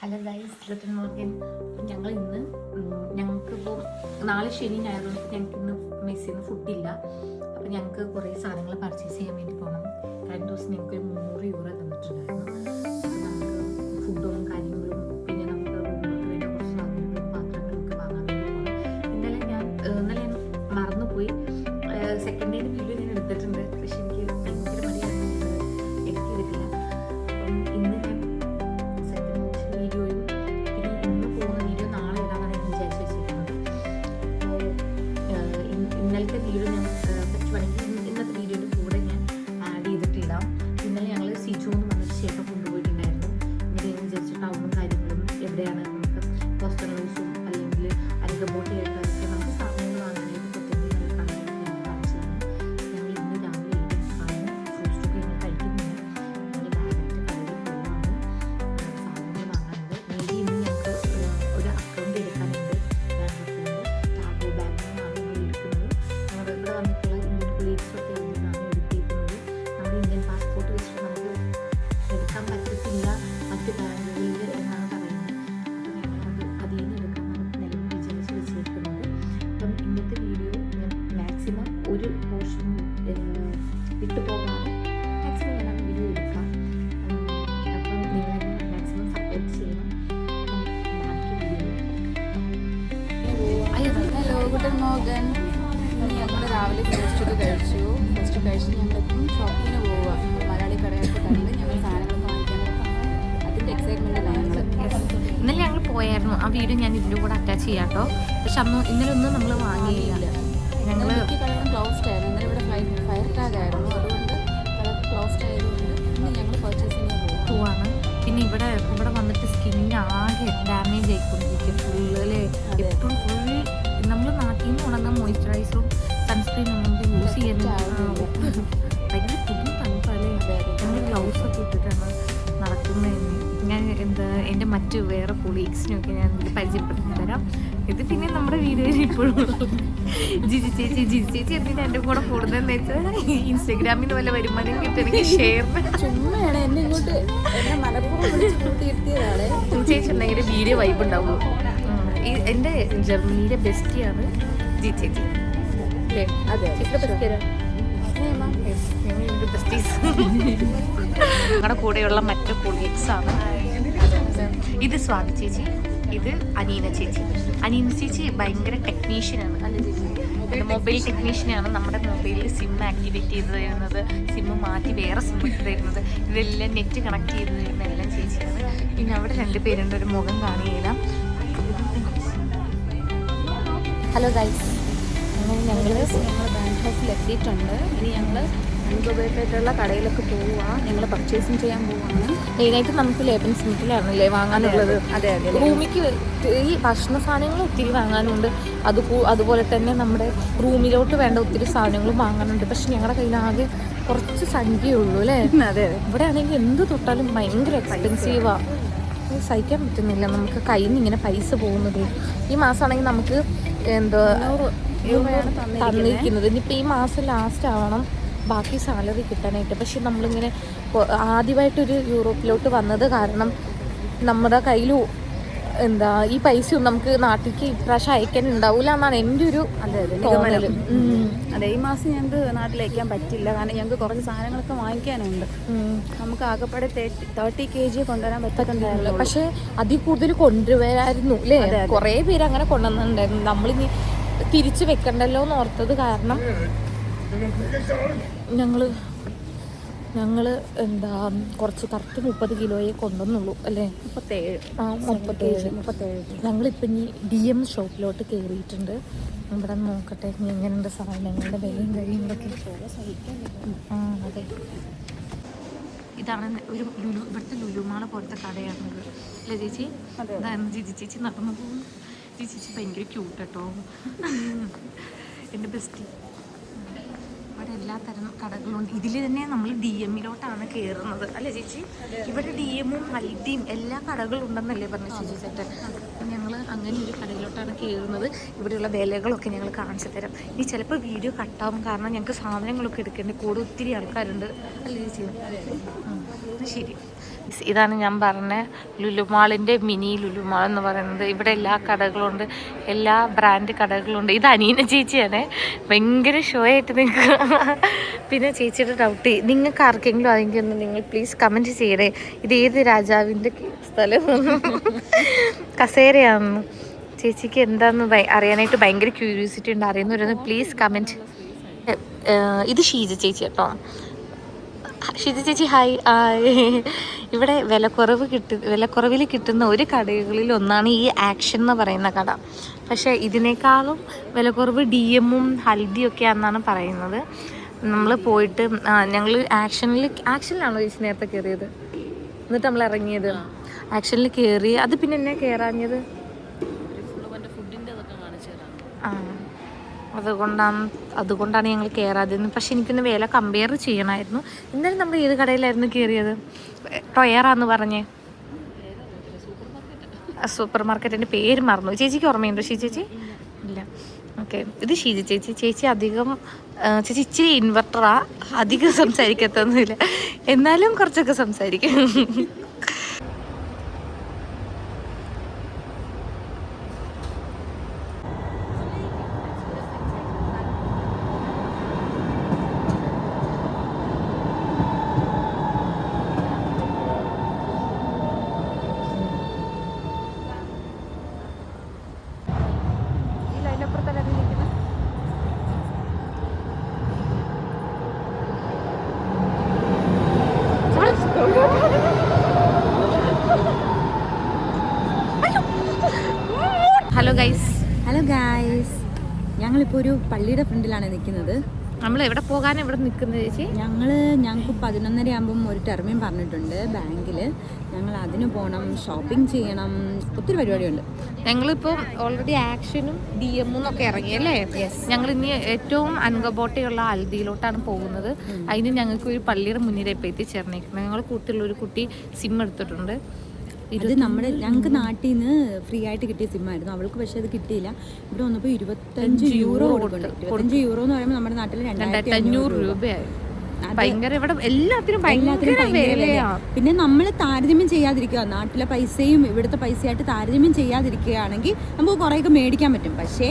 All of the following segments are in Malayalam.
Hello guys, little Morgan. ഞങ്ങൾ ഇന്ന് ഞങ്ങൾക്കിപ്പോൾ നാളെ ശനി ഞായറുകൊണ്ട് ഞങ്ങൾക്ക് ഇന്ന് മെസ്സിൽ നിന്ന് ഫുഡില്ല. അപ്പോൾ ഞങ്ങൾക്ക് കുറേ സാധനങ്ങൾ പർച്ചേസ് ചെയ്യാൻ വേണ്ടി പോകണം. കഴിഞ്ഞ ദിവസം ഞങ്ങൾക്ക് 300 യൂറോ തന്നിട്ടുണ്ടായിരുന്നു. അപ്പോൾ നമുക്ക് ഫുഡും കാര്യങ്ങളും പിന്നെ നമുക്ക് റൂമിലേക്ക് വേണ്ട കുറച്ച് സാധനങ്ങളും പാത്രങ്ങളൊക്കെ വാങ്ങാൻ വേണ്ടി പോകണം. ഇന്നലെ ഞാൻ മറന്നുപോയി. സെക്കൻഡ് ഡേ വീഡിയോ ഞാൻ എടുത്തിട്ടുണ്ട്, പക്ഷെ എനിക്ക് ഭയങ്കര മടിയായിരുന്നു, എഡിറ്റ് ചെയ്തിട്ടില്ല. അപ്പം ഇന്ന് ഞാൻ ഇന്നലത്തെ വീഡിയോ ഞാൻ പറ്റുവാണെങ്കിൽ ഇന്നത്തെ വീഡിയോയുടെ കൂടെ ഞാൻ ആഡ് ചെയ്തിട്ടിടാം. ഇന്നലെ ഞങ്ങൾ സിജുന്ന് വന്നിട്ട് ഷേപ്പ് കൊണ്ടുപോയിട്ടുണ്ടായിരുന്നു. ഇങ്ങനെ വിചാരിച്ച ടൗണും കാര്യങ്ങളും എവിടെയാണ് നമുക്ക് ഹോസ്റ്റലേഴ്സും അല്ലെങ്കിൽ അരികബോട്ട് കേൾക്കാനൊക്കെ നമുക്ക് സാധനങ്ങൾ വാങ്ങാനായിട്ട് പറ്റുന്ന കാണാനായിട്ട് ഞാൻ കാണിച്ചതാണ്. ഞങ്ങൾ ഇന്ന് രാവിലെ ഫ്രൂട്ട്സൊക്കെ ഞങ്ങൾ കഴിക്കുന്നില്ല. ഞങ്ങൾ ഡയറക്റ്റ് കടയിൽ പോവാണ് സാധനങ്ങൾ വാങ്ങാനുണ്ട്. മേബി ഇന്ന് ഞങ്ങൾക്ക് ഒരു അക്കൗണ്ട് എടുക്കാനുണ്ട്. ടാഗോ ബാങ്കിനാണ് ഞങ്ങൾ എടുക്കുന്നത്. നമ്മുടെ ഇവിടെ വന്നിട്ടുള്ള ഇന്ത്യൻ കൊളീഗ്സൊക്കെ ആണ് എടുത്തിരിക്കുന്നത്. നമ്മുടെ ഇന്ത്യൻ പാസ്പോർട്ട് വെച്ചിട്ട് നമുക്ക് എടുക്കാൻ പറ്റത്തില്ല മറ്റ് ബാങ്കുകളിൽ എന്നാണ് പറയുന്നത്. അപ്പോൾ ഞങ്ങളത് അതിൽ നിന്ന് എടുക്കാനാണ് നിലവിൽ വിചാരിച്ച് വെച്ചിരിക്കുന്നത്. അപ്പം ഇന്നത്തെ വീഡിയോ ഞാൻ മാക്സിമം ഒരു പോർഷൻ വിട്ടു പോകാതെ മാക്സിമം ഞാൻ ആ വീഡിയോ എടുക്കാം. അപ്പം നിങ്ങളെന്നെ മാക്സിമം സപ്പോർട്ട് ചെയ്യണം. ബാക്കി വീഡിയോ ഹലോ, ഗുഡ് മോർണിംഗ്. ഞങ്ങൾ രാവിലെ ഫസ്റ്റ് കഴിച്ച് ഞങ്ങളിപ്പം ഷോപ്പിങ്ങിന് പോവുക. മലയാളി കടയൊക്കെ കണ്ട് ഞങ്ങൾ സാധനങ്ങൾ വാങ്ങിക്കാനായിട്ട് അതിൻ്റെ എക്സൈറ്റ്മെൻറ്റിലാണ് ഞങ്ങൾ. ഇന്നലെ ഞങ്ങൾ പോയായിരുന്നു. ആ വീഡിയോ ഞാൻ ഇതിൻ്റെ കൂടെ അറ്റാച്ച് ചെയ്യാം കേട്ടോ. പക്ഷെ ഇന്നലെ ഒന്നും നമ്മൾ വാങ്ങിയില്ല. ഞങ്ങൾ കടകളും ക്ലോസ്ഡ് ആയിരുന്നു. ഇന്നലെ ഇവിടെ ഫയർ ടാഗ് ആയിരുന്നു, അതുകൊണ്ട് കട ക്ലോസ്ഡ് ആയതുകൊണ്ട് ഇന്ന് ഞങ്ങൾ പർച്ചേസിങ്ങിന് പോവാണ്. പിന്നെ ഇവിടെ വന്നിട്ട് സ്കിന്നിന് ആകെ ഡാമേജ് ആയിക്കൊണ്ടിരിക്കും ഫുള്ള് അല്ലേ. എപ്പോഴും ഫുൾ നമ്മൾ നാട്ടിൽ നിന്ന് ഉണങ്ങുന്ന മോയ്സ്ചറൈസറും സൺസ്ക്രീനും നമുക്ക് യൂസ് ചെയ്യുന്ന ഭയങ്കര പുതിയ തണുപ്പല്ലേ. ഞങ്ങൾ ഗ്ലൗസൊക്കെ ഇട്ടിട്ടാണ് നടക്കുന്നത്. ഞാൻ എൻ്റെ മറ്റ് വേറെ കൊളീഗ്സിനൊക്കെ ഞാൻ പരിചയപ്പെടുത്തി തരാം. ഇത് പിന്നെ നമ്മുടെ വീഡിയോയിൽ ഇപ്പോഴും ജിജി ചേച്ചി എന്തിനാ എൻ്റെ കൂടെ കൂടുന്നതെന്ന് വെച്ചാൽ ഇൻസ്റ്റഗ്രാമിൽ നിന്ന് വല്ല വരുമാനം കിട്ടുമെങ്കിൽ ഷെയർ ചുമ്മാണ് എന്നെ ഇങ്ങോട്ട് എന്നെ മലപ്പുറം കൂട്ടിയിരുത്തിയതാണ്. ചേച്ചി ഉണ്ടെങ്കിൽ വീഡിയോ വൈബ് ഉണ്ടാവുള്ളൂ. എൻ്റെ ജർമ്മനിയിലെ ബെസ്റ്റിയാണ് ജി ചേച്ചി അല്ലേ? അതെ, ഞങ്ങളുടെ കൂടെയുള്ള മറ്റു കൊളീഗ്സാണ്. ഇത് സ്വാതി ചേച്ചി, ഇത് അനീന ചേച്ചി ഭയങ്കര ടെക്നീഷ്യനാണ് അല്ലേ ചേച്ചി? മൊബൈൽ ടെക്നീഷ്യനാണ്. നമ്മുടെ മൊബൈലിൽ സിം ആക്ടിവേറ്റ് ചെയ്ത് തരുന്നത്, സിം മാറ്റി വേറെ സിം ഇട്ട് തരുന്നത്, ഇതെല്ലാം നെറ്റ് കണക്ട് ചെയ്ത് തരുന്ന എല്ലാം ചേച്ചിയാണ്. പിന്നെ അവിടെ 2 പേരുണ്ട്, ഒരു മുഖം കാണുകയില്ല. ഹലോ ഗൈസ്, അങ്ങനെ ഞങ്ങൾ ബാങ്ക് ഹൗസിൽ എത്തിയിട്ടുണ്ട്. ഇനി ഞങ്ങൾ അൺഗോബേറ്റായിട്ടുള്ള കടയിലൊക്കെ പോവുക. ഞങ്ങൾ പർച്ചേസിങ് ചെയ്യാൻ പോവുകയാണ്. മെയിനായിട്ട് നമുക്ക് ലേബൻ സ്മിത്തിലാണല്ലേ വാങ്ങാനുള്ളത്. അതെ, റൂമിക്ക് ഈ ഭക്ഷണ സാധനങ്ങൾ ഒത്തിരി വാങ്ങാനുണ്ട്. അതുപോലെ തന്നെ നമ്മുടെ റൂമിലോട്ട് വേണ്ട ഒത്തിരി സാധനങ്ങളും വാങ്ങാനുണ്ട്. പക്ഷെ ഞങ്ങളുടെ കയ്യിൽ ആകെ കുറച്ച് സംഖ്യയേ ഉള്ളൂ അല്ലേ? അതെ, ഇവിടെ ആണെങ്കിൽ എന്ത് തൊട്ടാലും ഭയങ്കര എക്സ്പെൻസീവാണ്. സഹിക്കാൻ പറ്റുന്നില്ല നമുക്ക് കയ്യിൽ നിന്ന് ഇങ്ങനെ പൈസ പോകുന്നത്. ഈ മാസമാണെങ്കിൽ നമുക്ക് എന്തോ തന്നിരിക്കുന്നത്. ഇനിയിപ്പോൾ ഈ മാസം ലാസ്റ്റ് ആവണം ബാക്കി സാലറി കിട്ടാനായിട്ട്. പക്ഷെ നമ്മളിങ്ങനെ ആദ്യമായിട്ടൊരു യൂറോപ്പിലോട്ട് വന്നത് കാരണം നമ്മുടെ കയ്യിൽ ഈ പൈസയും നമുക്ക് നാട്ടിലേക്ക് ഇപ്രാവശ്യം അയക്കാൻ ഉണ്ടാവില്ല എന്നാണ് എൻ്റെ ഒരു നിഗമനം. അതെ, ഈ മാസം ഞങ്ങൾക്ക് നാട്ടിലയക്കാൻ പറ്റില്ല, കാരണം ഞങ്ങൾക്ക് കുറച്ച് സാധനങ്ങളൊക്കെ വാങ്ങിക്കാനുണ്ട്. നമുക്ക് ആകെപ്പാടെ 30 kg കൊണ്ടുവരാൻ പറ്റുന്നുണ്ടായിരുന്നു. പക്ഷെ അതിൽ കൂടുതൽ കൊണ്ടുവരായിരുന്നു അല്ലേ? കുറേ പേര് അങ്ങനെ കൊണ്ടുവന്നിട്ടുണ്ടായിരുന്നു. നമ്മളിനി തിരിച്ച് വെക്കണ്ടല്ലോ എന്ന് ഓർത്തത് കാരണം ഞങ്ങൾ കുറച്ച് കറക്റ്റ് 30 കിലോയെ കൊണ്ടുവന്നുള്ളൂ അല്ലേ? 37. ഞങ്ങളിപ്പോൾ ഇനി DM ഷോപ്പിലോട്ട് കയറിയിട്ടുണ്ട്. ഇവിടെ നോക്കട്ടെ ഇനി എങ്ങനെയുണ്ട് സാധനങ്ങളുടെ വിലയും കാര്യങ്ങളൊക്കെ. അതെ, ഇതാണ് ഇവിടുത്തെ ലുലുമാള പോലത്തെ കടയാണത് അല്ലേ ചേച്ചി? അതാണ് ജിജി ചേച്ചി നടന്നു പോകും. ജിജി ചേച്ചി ഭയങ്കര ക്യൂട്ട് കേട്ടോ, എൻ്റെ ബെസ്റ്റി. ഇവിടെ എല്ലാ തരം കടകളുണ്ട്. ഇതിൽ തന്നെ നമ്മൾ DM-ലോട്ടാണ് കയറുന്നത് അല്ലേ ചേച്ചി? ഇവിടെ DM-ഉം ഹൽദിയും എല്ലാ കടകളും ഉണ്ടെന്നല്ലേ പറഞ്ഞു ചേച്ചി ചേട്ടൻ. അപ്പം ഞങ്ങൾ അങ്ങനെ ഒരു കടയിലോട്ടാണ് കയറുന്നത്. ഇവിടെയുള്ള വിലകളൊക്കെ ഞങ്ങൾ കാണിച്ചു തരാം. ഇനി ചിലപ്പോൾ വീഡിയോ കട്ടാവും, കാരണം ഞങ്ങൾക്ക് സാധനങ്ങളൊക്കെ എടുക്കേണ്ട കൂടെ ഒത്തിരി ആൾക്കാരുണ്ട് അല്ലേ ചേച്ചി? ശരി, ഇതാണ് ഞാൻ പറഞ്ഞ ലുലുമാളിൻ്റെ മിനി ലുലുമാൾ എന്ന് പറയുന്നത്. ഇവിടെ എല്ലാ കടകളുണ്ട്, എല്ലാ ബ്രാൻഡ് കടകളുണ്ട്. ഇത് അനീന ചേച്ചിയാണ്, ഭയങ്കര ഷോ ആയിട്ട് നിൽക്കുക. പിന്നെ ചേച്ചിയുടെ ഡൗട്ട്, നിങ്ങൾക്ക് ആർക്കെങ്കിലും അതെങ്കിൽ ഒന്ന് നിങ്ങൾ പ്ലീസ് കമൻറ്റ് ചെയ്യണേ, ഇത് ഏത് രാജാവിൻ്റെ സ്ഥലം കസേരയാണെന്ന്. ചേച്ചിക്ക് എന്താണെന്ന് അറിയാനായിട്ട് ഭയങ്കര ക്യൂരിയോസിറ്റി ഉണ്ട്. അറിയുന്നവരൊന്ന് പ്ലീസ് കമൻറ്റ്. ഇത് ഷീജ ചേച്ചി കേട്ടോ. ഷീജ ചേച്ചി ഹായ്. ഇവിടെ വിലക്കുറവിൽ കിട്ടുന്ന ഒരു കടകളിൽ ഒന്നാണ് ഈ ആക്ഷൻ എന്ന് പറയുന്ന കട. പക്ഷേ ഇതിനേക്കാളും വിലക്കുറവ് DM-ഉം ഹൽദിയും ഒക്കെ ആണെന്നാണ് പറയുന്നത്. നമ്മൾ പോയിട്ട് ഞങ്ങൾ ആക്ഷനിലാണോ ചേച്ചി നേരത്തെ കയറിയത്? എന്നിട്ട് നമ്മൾ ഇറങ്ങിയത് ആക്ഷനിൽ കയറി. അത് പിന്നെ എന്നെ കയറാഞ്ഞത് അതുകൊണ്ടാണ് ഞങ്ങൾ കയറാതിരുന്നത്. പക്ഷെ എനിക്കൊന്ന് വില കമ്പയർ ചെയ്യണമായിരുന്നു. എന്നാലും നമ്മൾ ഏത് കടയിലായിരുന്നു കയറിയത്? ടൊയറാന്ന് പറഞ്ഞേ, സൂപ്പർ മാർക്കറ്റിൻ്റെ പേര് മറന്നു. ചേച്ചിക്ക് ഓർമ്മയുണ്ടോ ഷീജ ചേച്ചി? ഇല്ല. ഓക്കെ, ഇത് ഷീജ ചേച്ചി. ചേച്ചി ഇച്ചിരി ഇൻവെർട്ടറാ, അധികം സംസാരിക്കത്തൊന്നുമില്ല, എന്നാലും കുറച്ചൊക്കെ സംസാരിക്കും. ഹലോ ഗൈസ്, ഞങ്ങളിപ്പോൾ ഒരു പള്ളിയുടെ ഫ്രണ്ടിലാണ് നിൽക്കുന്നത്. നമ്മൾ എവിടെ പോകാൻ ഇവിടെ നിൽക്കുന്നത് ചേച്ചി? ഞങ്ങൾക്ക് 11:30 ആകുമ്പം ഒരു ടെർമിൻ പറഞ്ഞിട്ടുണ്ട് ബാങ്കിൽ. ഞങ്ങൾ അതിന് പോകണം, ഷോപ്പിംഗ് ചെയ്യണം, ഒത്തിരി പരിപാടിയുണ്ട്. ഞങ്ങളിപ്പോൾ ഓൾറെഡി ആക്ഷനും DM-ഉം ഒക്കെ ഇറങ്ങി അല്ലേ? ഞങ്ങൾ ഇനി ഏറ്റവും അനുഗബോട്ടയുള്ള ഹൽദിയിലോട്ടാണ് പോകുന്നത്. അതിന് ഞങ്ങൾക്ക് ഒരു പള്ളിയുടെ മുന്നിൽ ഇപ്പോൾ എത്തിച്ചേർന്നിരിക്കുന്നത്. ഞങ്ങൾ കൂട്ടിലുള്ള ഒരു കുട്ടി സിം എടുത്തിട്ടുണ്ട്. ഇത് ഞങ്ങൾക്ക് നാട്ടിൽ നിന്ന് ഫ്രീ ആയിട്ട് കിട്ടിയ സിമ്മായിരുന്നു. അവൾക്ക് പക്ഷേ അത് കിട്ടിയില്ല. ഇവിടെ വന്നപ്പോൾ 25 യൂറോ കൊടുക്കുന്നുണ്ട്. 25 യൂറോ എന്ന് പറയുമ്പോൾ നമ്മുടെ നാട്ടിൽ 2500 രൂപയായി. ഭയങ്കര ഇവിടെ എല്ലാത്തിനും ഭയങ്കര വിലയാണ്. പിന്നെ നമ്മൾ താരതമ്യം ചെയ്യാതിരിക്കുക, നാട്ടിലെ പൈസയും ഇവിടുത്തെ പൈസയായിട്ട് താരതമ്യം ചെയ്യാതിരിക്കുകയാണെങ്കിൽ നമുക്ക് കുറേയൊക്കെ മേടിക്കാൻ പറ്റും. പക്ഷേ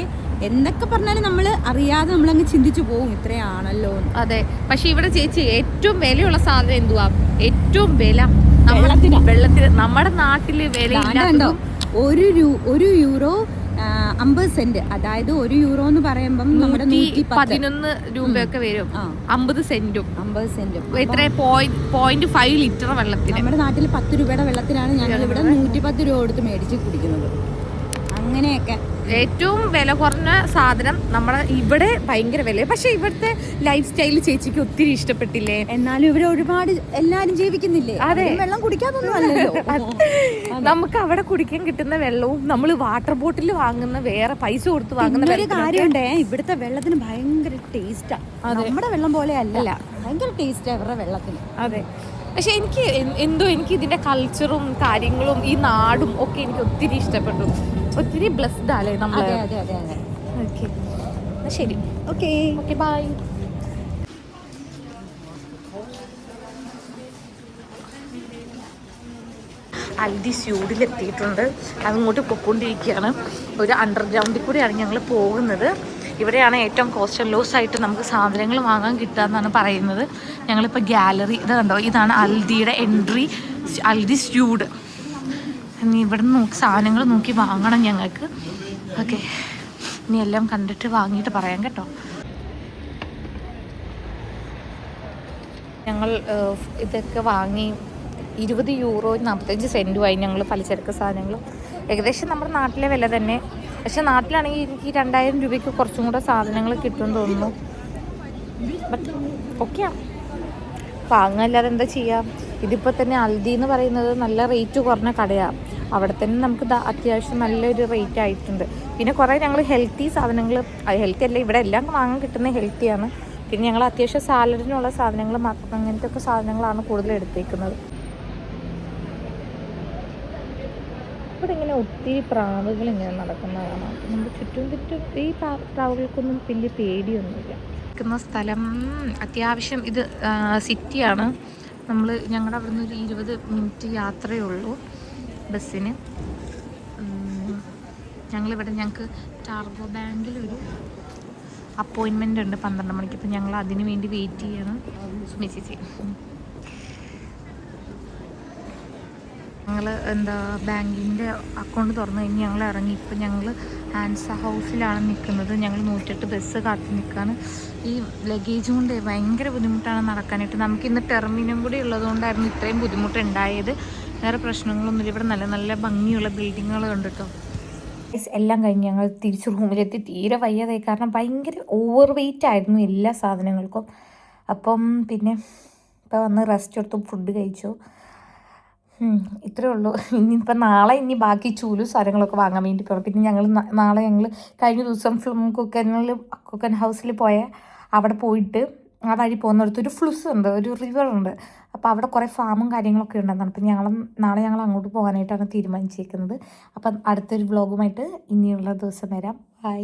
എന്തൊക്കെ പറഞ്ഞാലും നമ്മൾ അറിയാതെ നമ്മളങ്ങ് ചിന്തിച്ചു പോകും, ഇത്രയാണല്ലോ. അതെ, പക്ഷെ ഇവിടെ ചേച്ചി ഏറ്റവും വിലയുള്ള സാധനം എന്തുവാ? ഏറ്റവും വില വെള്ളത്തിന്. നമ്മുടെ നാട്ടില് വിലയില്ല. ഒരു യൂറോ 50 സെന്റ്. അതായത് 1 യൂറോ എന്ന് പറയുമ്പം നമ്മുടെ 111 രൂപയൊക്കെ വരും. 50 സെന്റും ഇത്ര 0.5 ലിറ്റർ വെള്ളത്തിന്. നമ്മുടെ നാട്ടിൽ 10 രൂപയുടെ വെള്ളത്തിനാണ് ഞങ്ങൾ ഇവിടെ 110 രൂപ കൊടുത്ത് മേടിച്ച് കുടിക്കുന്നത്. അങ്ങനെയൊക്കെ ഏറ്റവും വില കുറഞ്ഞ സാധനം നമ്മുടെ ഇവിടെ ഭയങ്കര വില. പക്ഷെ ഇവിടുത്തെ ലൈഫ് സ്റ്റൈൽ ചേച്ചിക്ക് ഒത്തിരി ഇഷ്ടപ്പെട്ടില്ലേ? എന്നാലും ഇവിടെ ഒരുപാട് എല്ലാരും ജീവിക്കുന്നില്ലേ? അതെ, വെള്ളം കുടിക്കാതൊന്നും അല്ലല്ലോ. നമുക്ക് അവിടെ കുടിക്കാൻ കിട്ടുന്ന വെള്ളവും നമ്മൾ വാട്ടർ ബോട്ടിൽ വാങ്ങുന്ന വേറെ പൈസ കൊടുത്ത് വാങ്ങുന്ന ഒരു കാര്യമുണ്ടേ, ഇവിടുത്തെ വെള്ളത്തിന് ഭയങ്കര ടേസ്റ്റാ. നമ്മുടെ വെള്ളം പോലെ അല്ല, ഭയങ്കര ടേസ്റ്റാ ഇവരുടെ വെള്ളത്തിന്. അതെ, പക്ഷെ എനിക്ക് ഇതിന്റെ കൾച്ചറും കാര്യങ്ങളും ഈ നാടും ഒക്കെ എനിക്ക് ഒത്തിരി ഇഷ്ടപ്പെട്ടു. ഒത്തിരി ബ്ലെസ്ഡ് അല്ലേ നമ്മൾ? ഓക്കെ, ശരി. Okay, bye. ഹൽദി സ്യൂഡിലെത്തിയിട്ടുണ്ട്. അങ്ങോട്ട് പൊയ്ക്കൊണ്ടിരിക്കുകയാണ്. ഒരു അണ്ടർഗ്രൗണ്ടിൽ കൂടെയാണ് ഞങ്ങൾ പോകുന്നത്. ഇവിടെയാണ് ഏറ്റവും കോസ്റ്റ് ആൻഡ് ലോസ് ആയിട്ട് നമുക്ക് സാധനങ്ങൾ വാങ്ങാൻ കിട്ടുക എന്നാണ് പറയുന്നത്. ഞങ്ങളിപ്പോൾ ഗാലറി ഇത് കണ്ടോ, ഇതാണ് ഹൽദിയുടെ എൻട്രി, ഹൽദി സ്യൂഡ്. ഇനി ഇവിടെ നോക്കി സാധനങ്ങൾ നോക്കി വാങ്ങണം ഞങ്ങൾക്ക്. ഓക്കെ, ഇനി എല്ലാം കണ്ടിട്ട് വാങ്ങിയിട്ട് പറയാം കേട്ടോ. ഞങ്ങൾ ഇതൊക്കെ വാങ്ങി 20 യൂറോ 45 സെൻറ്റുമായി ഞങ്ങൾ പലചരക്ക് സാധനങ്ങൾ. ഏകദേശം നമ്മുടെ നാട്ടിലെ വില തന്നെ. പക്ഷെ നാട്ടിലാണെങ്കിൽ എനിക്ക് 2000 രൂപയ്ക്ക് കുറച്ചും കൂടെ സാധനങ്ങൾ കിട്ടുമെന്ന് തോന്നുന്നു. ബട്ട് ഓക്കെയാണ്, വാങ്ങാല്ലാതെ എന്താ ചെയ്യുക. ഇതിപ്പോൾ തന്നെ ഹൽദി എന്ന് പറയുന്നത് നല്ല റേറ്റ് കുറഞ്ഞ കടയാണ്. അവിടെ തന്നെ നമുക്ക് അത്യാവശ്യം നല്ലൊരു റേറ്റ് ആയിട്ടുണ്ട്. പിന്നെ കുറേ ഞങ്ങൾ ഹെൽത്തി സാധനങ്ങൾ, ഹെൽത്തി അല്ല ഇവിടെ എല്ലാം വാങ്ങാൻ കിട്ടുന്ന ഹെൽത്തിയാണ്. പിന്നെ ഞങ്ങൾ അത്യാവശ്യം സാലഡിനുള്ള സാധനങ്ങൾ അങ്ങനത്തെ ഒക്കെ സാധനങ്ങളാണ് കൂടുതൽ എടുത്തേക്കുന്നത്. ഇവിടെ ഇങ്ങനെ ഒത്തിരി പ്രാവുകൾ ഇങ്ങനെ നടക്കുന്നതാണ്. നമുക്ക് ചുറ്റും ഈ പ്രാവുകൾക്കൊന്നും വലിയ പേടിയൊന്നുമില്ല. നിൽക്കുന്ന സ്ഥലം അത്യാവശ്യം ഇത് സിറ്റിയാണ്. ഞങ്ങളുടെ അവിടെ നിന്ന് ഒരു 20 മിനിറ്റ് യാത്രയേ ഉള്ളൂ ബസ്സിന്. ഞങ്ങൾക്ക് ടാർഗോ ബാങ്കിലൊരു അപ്പോയിൻമെൻ്റ് ഉണ്ട് 12 മണിക്ക്. അപ്പം ഞങ്ങൾ അതിന് വേണ്ടി വെയിറ്റ് ചെയ്യണം. സുമിച്ചേച്ചി ഞങ്ങൾ ബാങ്കിൻ്റെ അക്കൗണ്ട് തുറന്നു കഴിഞ്ഞ് ഞങ്ങൾ ഇറങ്ങി. ഇപ്പം ഞങ്ങൾ ആൻസ ഹൗസിലാണ് നിൽക്കുന്നത്. ഞങ്ങൾ 108 ബസ് കാത്തു നിൽക്കുകയാണ്. ഈ ലഗേജ് കൊണ്ട് ഭയങ്കര ബുദ്ധിമുട്ടാണ് നടക്കാനായിട്ട്. നമുക്കിന്ന് ടെർമിനും കൂടി ഉള്ളതുകൊണ്ടായിരുന്നു ഇത്രയും ബുദ്ധിമുട്ടുണ്ടായത്. വേറെ പ്രശ്നങ്ങളൊന്നുമില്ല. ഇവിടെ നല്ല നല്ല ഭംഗിയുള്ള ബിൽഡിങ്ങുകൾ ഉണ്ട് കേട്ടോ. എല്ലാം കഴിഞ്ഞ് ഞങ്ങൾ തിരിച്ച് റൂമിലെത്തി. തീരെ വയ്യാതായി, കാരണം ഭയങ്കര ഓവർ വെയിറ്റ് ആയിരുന്നു എല്ലാ സാധനങ്ങൾക്കും. അപ്പം പിന്നെ ഇപ്പോൾ വന്ന് റെസ്റ്റ് എടുത്തു, ഫുഡ് കഴിച്ചു. ഇത്രയേ ഉള്ളൂ. ഇനിയിപ്പോൾ നാളെ ബാക്കി ചൂല് സാധനങ്ങളൊക്കെ വാങ്ങാൻ വേണ്ടി പോകണം. പിന്നെ നാളെ ഞങ്ങൾ കഴിഞ്ഞ ദിവസം കുക്കൻ ഹൗസിൽ അവിടെ പോയിട്ട് ആ വഴി പോകുന്നിടത്ത് ഒരു ഫ്ലുസ് ഉണ്ട്, ഒരു റിവർ ഉണ്ട്. അപ്പോൾ അവിടെ കുറേ ഫാമും കാര്യങ്ങളൊക്കെ ഉണ്ടെന്നാണ്. അപ്പം നാളെ ഞങ്ങൾ അങ്ങോട്ട് പോകാനായിട്ടാണ് തീരുമാനിച്ചിരിക്കുന്നത്. അപ്പം അടുത്തൊരു വ്ളോഗുമായിട്ട് ഇനിയുള്ള ദിവസം വരാം. ബൈ.